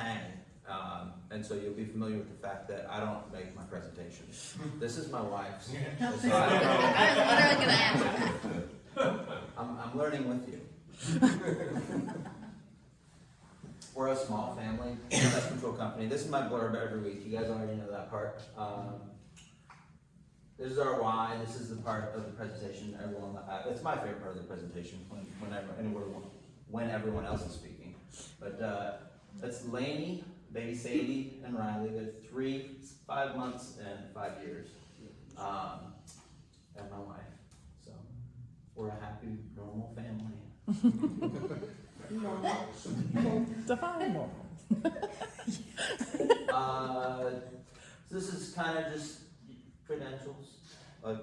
tang, and so you'll be familiar with the fact that I don't make my presentations. This is my wife's, so I don't know. I was literally going to ask. I'm learning with you. We're a small family pest control company. This is my blurb every week. You guys already know that part. This is our why. This is the part of the presentation everyone. It's my favorite part of the presentation when everyone else is speaking. But that's Lainey, baby Sadie, and Riley. They're 3, 5 months, and 5 years, and my wife. So we're a happy, normal family. Define normal. So this is kind of just credentials. Like,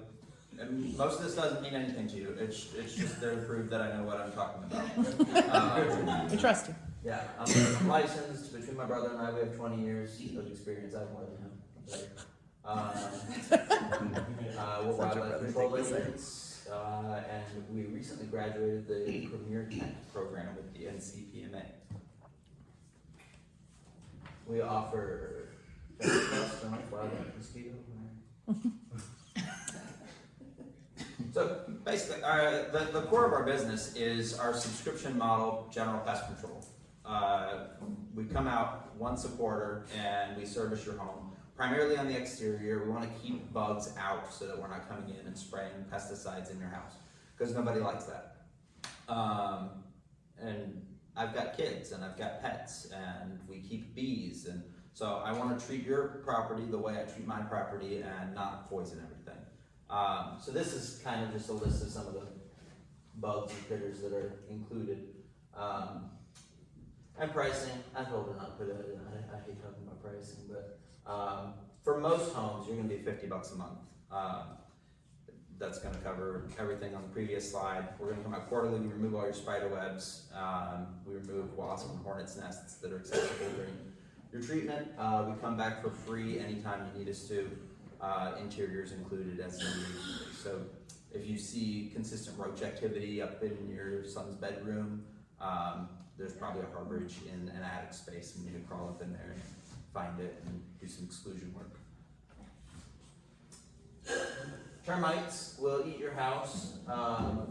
and most of this doesn't mean anything to you. It's just there to prove that I know what I'm talking about. We trust you. Yeah, I'm licensed. Between my brother and I, we have 20 years of experience. I have more than him. We're wildlife control agents, and we recently graduated the Premier Tech program with the NCPMA. We offer wildlife mosquito. So basically, the core of our business is our subscription model, general pest control. We come out once a quarter and we service your home, primarily on the exterior. We want to keep bugs out so that we're not coming in and spraying pesticides in your house, because nobody likes that. And I've got kids and I've got pets and we keep bees, and so I want to treat your property the way I treat my property and not poison everything. So this is kind of just a list of some of the bugs and critters that are included. And pricing, I told her not to put it in. I hate talking about pricing, but for most homes, you're going to be $50 a month. That's going to cover everything on the previous slide. We're going to come out quarterly. We remove all your spider webs. We remove wasp and hornets nests that are accessible during your treatment. We come back for free anytime you need us to. Interiors included as needed. So if you see consistent roach activity up in your son's bedroom, there's probably a harborage in an attic space, and you can crawl up in there and find it and do some exclusion work. Termites will eat your house. I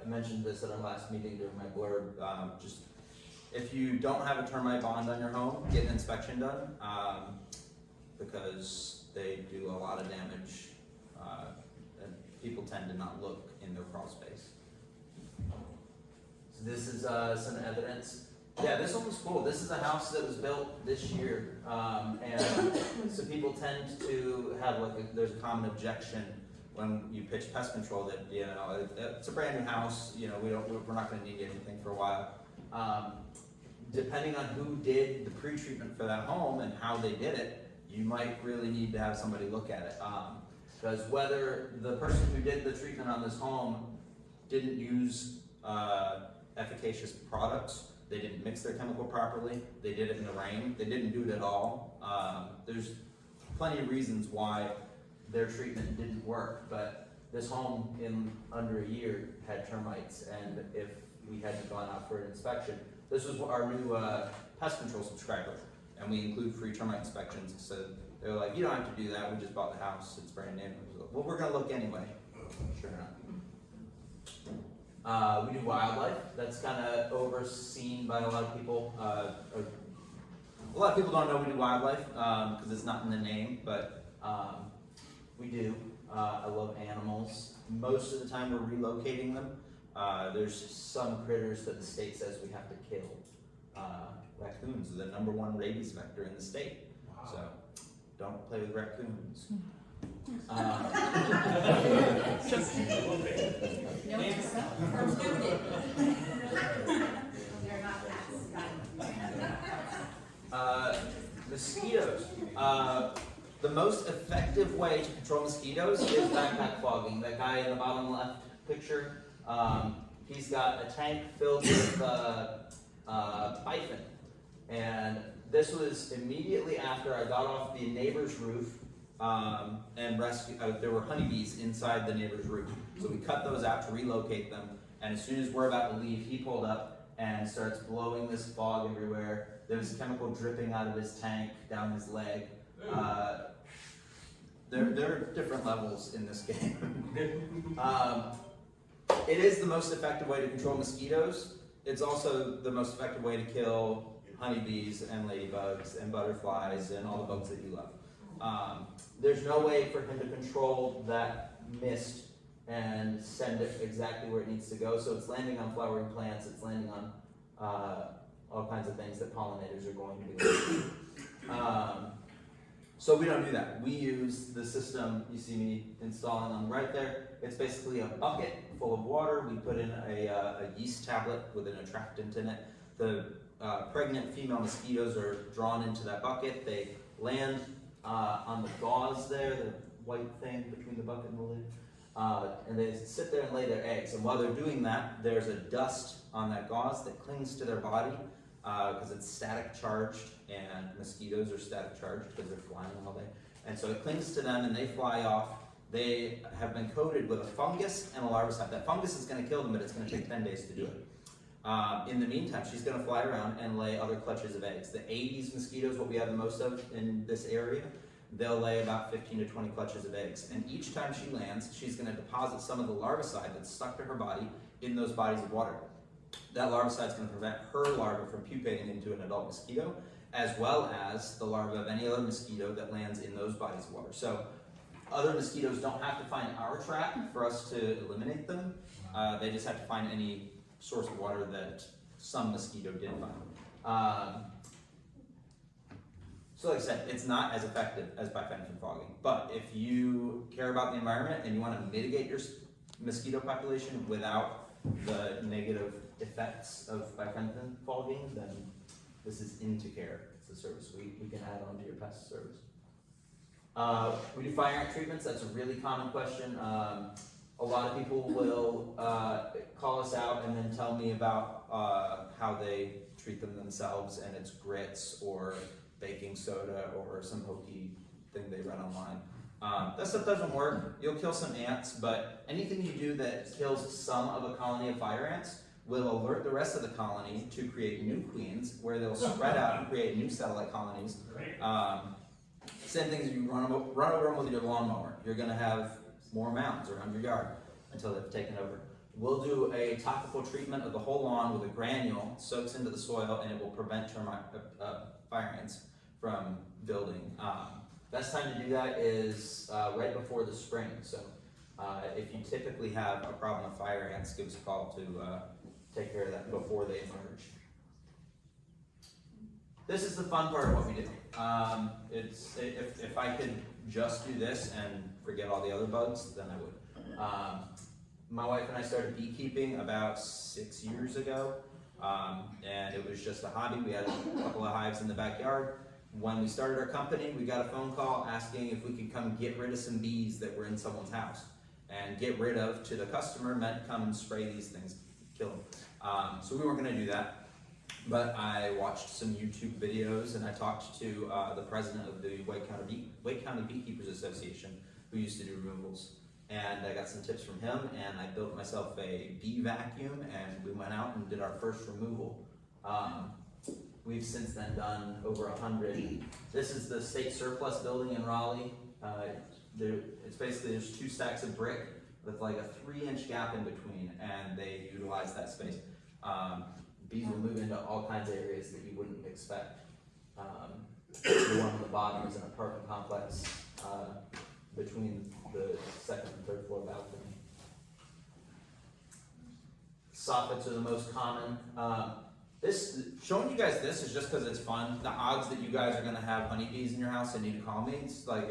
mentioned this at our last meeting during my blurb. Just if you don't have a termite bond on your home, get an inspection done, because they do a lot of damage, and people tend to not look in their crawl space. So this is some evidence. Yeah, this one was cool. This is a house that was built this year, and so people tend to have there's a common objection when you pitch pest control that it's a brand new house. We're not going to need anything for a while. Depending on who did the pre-treatment for that home and how they did it, you might really need to have somebody look at it. Because whether the person who did the treatment on this home didn't use efficacious products, they didn't mix their chemical properly, they did it in the rain, they didn't do it at all. There's plenty of reasons why their treatment didn't work, but this home in under a year had termites, and if we hadn't gone out for an inspection, this was our new pest control subscriber, and we include free termite inspections. So they were like, you don't have to do that, we just bought the house, it's brand new. Well, we're gonna look anyway. Sure enough. We do wildlife. That's kind of overseen by a lot of people. A lot of people don't know we do wildlife because it's not in the name, but we do. I love animals. Most of the time we're relocating them. There's some critters that the state says we have to kill. Raccoons are the #1 rabies vector in the state. Wow. So don't play with raccoons. Just mosquitoes. The most effective way to control mosquitoes is backpack clogging. That guy in the bottom left picture, he's got a tank filled with biphen. And this was immediately after I got off the neighbor's roof and rescued. There were honeybees inside the neighbor's roof. So we cut those out to relocate them. And as soon as we're about to leave, he pulled up and starts blowing this fog everywhere. There's chemical dripping out of his tank down his leg. There are different levels in this game. It is the most effective way to control mosquitoes. It's also the most effective way to kill honeybees and ladybugs and butterflies and all the bugs that you love. There's no way for him to control that mist and send it exactly where it needs to go. So it's landing on flowering plants, it's landing on all kinds of things that pollinators are going to do. So we don't do that. We use the system you see me installing on right there. It's basically a bucket full of water. We put in a yeast tablet with an attractant in it. The pregnant female mosquitoes are drawn into that bucket. They land on the gauze there, the white thing between the bucket and the lid. And they sit there and lay their eggs. And while they're doing that, there's a dust on that gauze that clings to their body because it's static charged, and mosquitoes are static charged because they're flying all day. And so it clings to them and they fly off. They have been coated with a fungus and a larvicide. That fungus is going to kill them, but it's going to take 10 days to do it. In the meantime, she's going to fly around and lay other clutches of eggs. The Aedes mosquitoes, what we have the most of in this area, they'll lay about 15 to 20 clutches of eggs. And each time she lands, she's going to deposit some of the larvicide that's stuck to her body in those bodies of water. That larvicide is going to prevent her larva from pupating into an adult mosquito, as well as the larva of any other mosquito that lands in those bodies of water. So other mosquitoes don't have to find our trap for us to eliminate them. They just have to find any source of water that some mosquito did find. So like I said, it's not as effective as bifenthrin fogging, but if you care about the environment and you want to mitigate your mosquito population without the negative effects of bifenthrin fogging, then this is into care. It's a service we can add on to your pest service. We do fire ant treatments. That's a really common question. A lot of people will call us out and then tell me about how they treat them themselves, and it's grits or baking soda or some hokey thing they read online. That stuff doesn't work. You'll kill some ants, but anything you do that kills some of a colony of fire ants will alert the rest of the colony to create new queens, where they'll spread out and create new satellite colonies. Same thing as you run over them with your lawnmower. You're going to have more mounds around your yard until they've taken over. We'll do a topical treatment of the whole lawn with a granule, soaks into the soil, and it will prevent fire ants from building. Best time to do that is right before the spring. So if you typically have a problem with fire ants, give us a call to take care of that before they emerge. This is the fun part of what we do. If I could just do this and forget all the other bugs, then I would. My wife and I started beekeeping about 6 years ago, and it was just a hobby. We had a couple of hives in the backyard. When we started our company, we got a phone call asking if we could come get rid of some bees that were in someone's house. And get rid of to the customer meant come and spray these things, kill them. So we weren't going to do that. But I watched some YouTube videos, and I talked to the president of the Wake County Beekeepers Association, who used to do removals. And I got some tips from him, and I built myself a bee vacuum, and we went out and did our first removal. We've since then done over 100. This is the state surplus building in Raleigh. It's basically there's 2 stacks of brick with like a 3-inch gap in between, and they utilize that space. Bees will move into all kinds of areas that you wouldn't expect. The one on the bottom is an apartment complex between the 2nd and 3rd floor balcony. Soffits are the most common. Showing you guys this is just because it's fun. The odds that you guys are going to have honeybees in your house and need to call me, it's like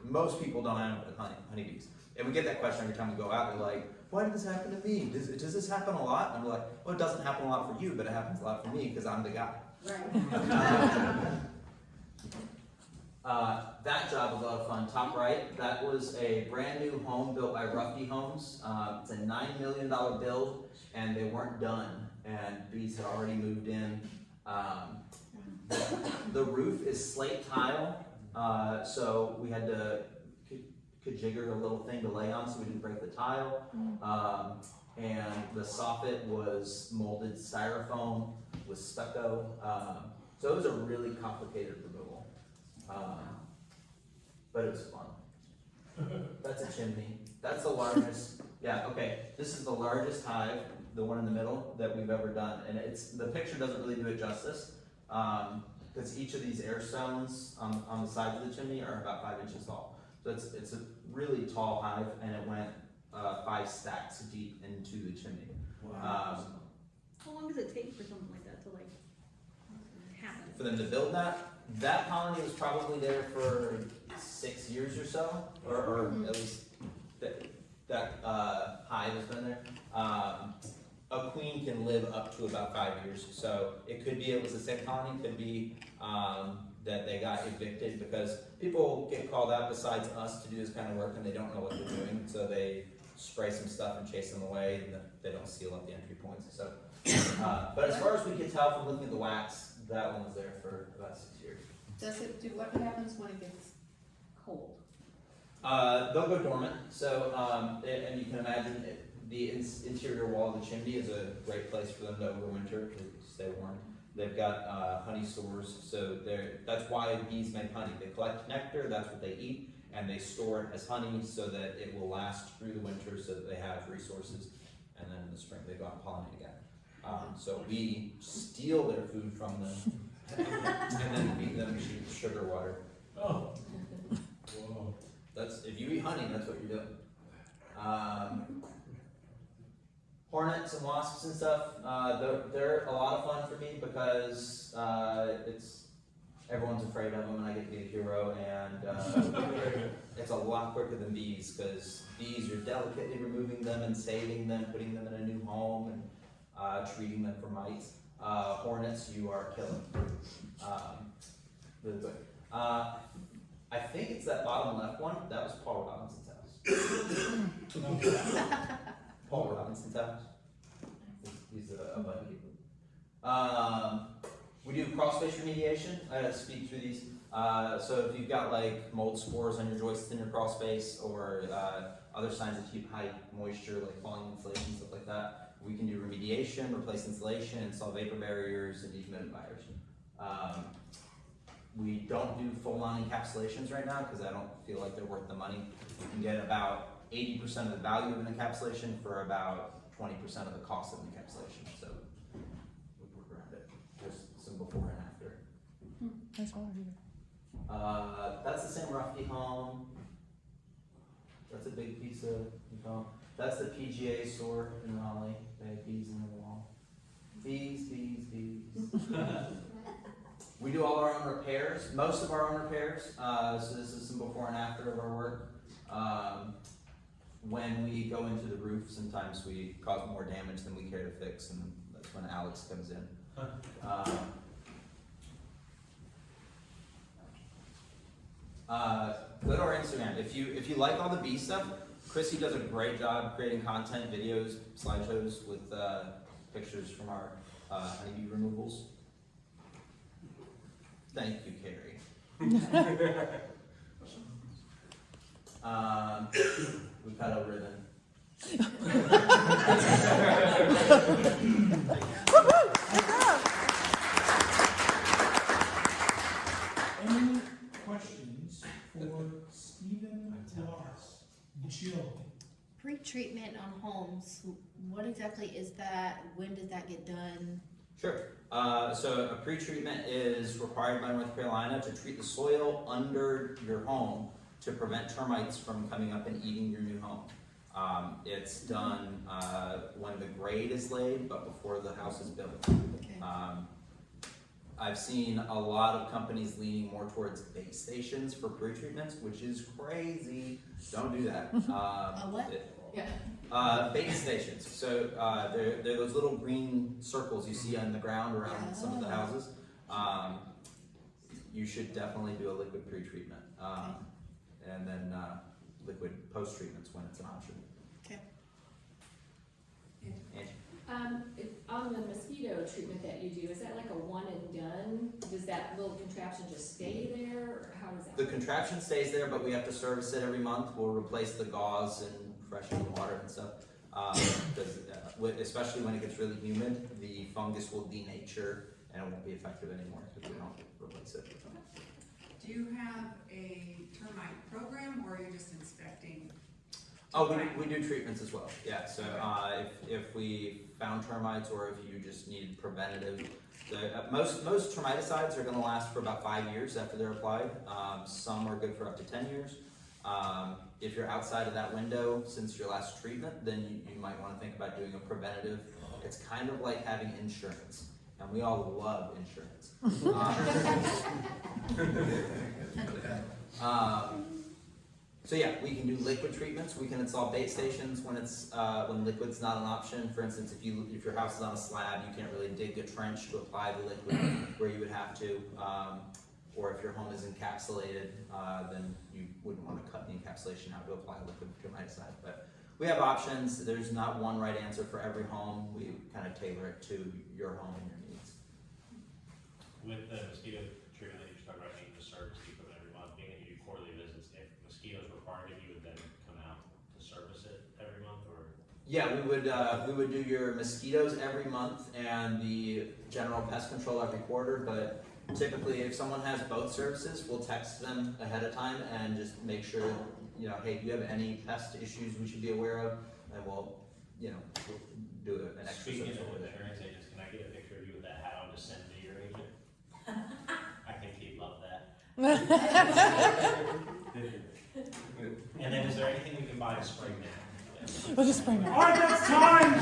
most people don't have honeybees. And we get that question every time we go out. They're like, why did this happen to me? Does this happen a lot? And we're like, well, it doesn't happen a lot for you, but it happens a lot for me because I'm the guy. Right. That job was a lot of fun. Top right, that was a brand new home built by Ruffy Homes. It's a $9 million build, and they weren't done, and bees had already moved in. The roof is slate tile, so we had to jigger a little thing to lay on so we didn't break the tile. and the soffit was molded styrofoam with stucco. So it was a really complicated removal, but it was fun. That's a chimney. That's the largest. Yeah. Okay. This is the largest hive, the one in the middle that we've ever done, and the picture doesn't really do it justice. Because each of these air stones on the sides of the chimney are about 5 inches tall. So it's a really tall hive, and it went 5 stacks deep into the chimney. Wow. How long does it take for something like that to happen? For them to build that colony was probably there for 6 years or so, or at least that hive has been there. A queen can live up to about 5 years, so it could be it was the same colony, could be that they got evicted because people get called out besides us to do this kind of work and they don't know what they're doing, so they spray some stuff and chase them away, and they don't seal up the entry points. So, but as far as we can tell from looking at the wax, that one was there for about 6 years. Does it do, what happens when it gets cold? They'll go dormant. So, and you can imagine the interior wall of the chimney is a great place for them to overwinter to stay warm. They've got honey stores, so that's why bees make honey. They collect nectar, that's what they eat, and they store it as honey so that it will last through the winter so that they have resources, and then in the spring they go out and pollinate again. So we steal their food from them and then feed them sugar water. Oh. Whoa. If you eat honey, that's what you're doing. Hornets and wasps and stuff, they're a lot of fun for me because everyone's afraid of them and I get to be a hero, and it's a lot quicker than bees because bees, you're delicately removing them and saving them, putting them in a new home and treating them for mites. Hornets, you are killing. Really quick. I think it's that bottom left one. That was Paul Robinson's house. Paul Robinson's house. He's a buddy. We do crossface remediation. I gotta speak through these. So if you've got like mold spores on your joists in your crawlspace or other signs that keep high moisture, like falling insulation, stuff like that, we can do remediation, replace insulation, install vapor barriers, and dehumidifiers. We don't do full-on encapsulations right now because I don't feel like they're worth the money. You can get about 80% of the value of an encapsulation for about 20% of the cost of an encapsulation. So we work around it. There's some before and after. That's all. That's the same rough home. That's a big piece of home. That's the PGA store in Raleigh. They have bees in the wall. Bees, bees, bees. We do all our own repairs, most of our own repairs. So this is some before and after of our work. When we go into the roof, sometimes we cause more damage than we care to fix, and that's when Alex comes in. Go to our Instagram. If you like all the bee stuff, Chrissy does a great job creating content, videos, slideshows with pictures from our honeybee removals. Thank you, Carrie. We've got a ribbon. Any questions for Stephen Ross? Jill. Pre-treatment on homes, what exactly is that? When does that get done? Sure. So a pre-treatment is required by North Carolina to treat the soil under your home to prevent termites from coming up and eating your new home. It's done when the grade is laid, but before the house is built. Okay. I've seen a lot of companies leaning more towards base stations for pre-treatments, which is crazy. Don't do that. What? Base stations. So they're those little green circles you see on the ground around some of the houses. You should definitely do a liquid pre-treatment. And then liquid post-treatments when it's an option. Okay. On the mosquito treatment that you do, is that like a one and done? Does that little contraption just stay there, or how does that The work? contraption stays there, but we have to service it every month. We'll replace the gauze and freshen the water and stuff. Because especially when it gets really humid, the fungus will denature and it won't be effective anymore because we don't replace it. Do you have a termite program, or are you just inspecting? Oh, we do treatments as well, yeah, so, if we found termites or if you just need preventative, most termiticides are gonna last for about 5 years after they're applied, some are good for up to 10 years. If you're outside of that window since your last treatment, then you might wanna think about doing a preventative. It's kind of like having insurance, and we all love insurance. So yeah, we can do liquid treatments. We can install bait stations when it's when liquid's not an option. For instance, if your house is on a slab, you can't really dig a trench to apply the liquid where you would have to. Or if your home is encapsulated, then you wouldn't want to cut the encapsulation out to apply liquid termiticide. But we have options. There's not one right answer for every home. We kind of tailor it to your home and your needs. With the mosquito treatment that you're talking about, needing to service the equipment every month, being that you do quarterly visits, if mosquitoes were part of it, you would then come out to service it every month, or? Yeah, we would do your mosquitoes every month and the general pest control every quarter, but typically if someone has both services, we'll text them ahead of time and just make sure, hey, do you have any pest issues we should be aware of? And we'll do an extra Speaking service of over there. insurance agents, can I get a picture of you with that hat on to send to your agent? I think he'd love that. And then is there anything we can buy to spray now? We'll just bring it. All right, that's time.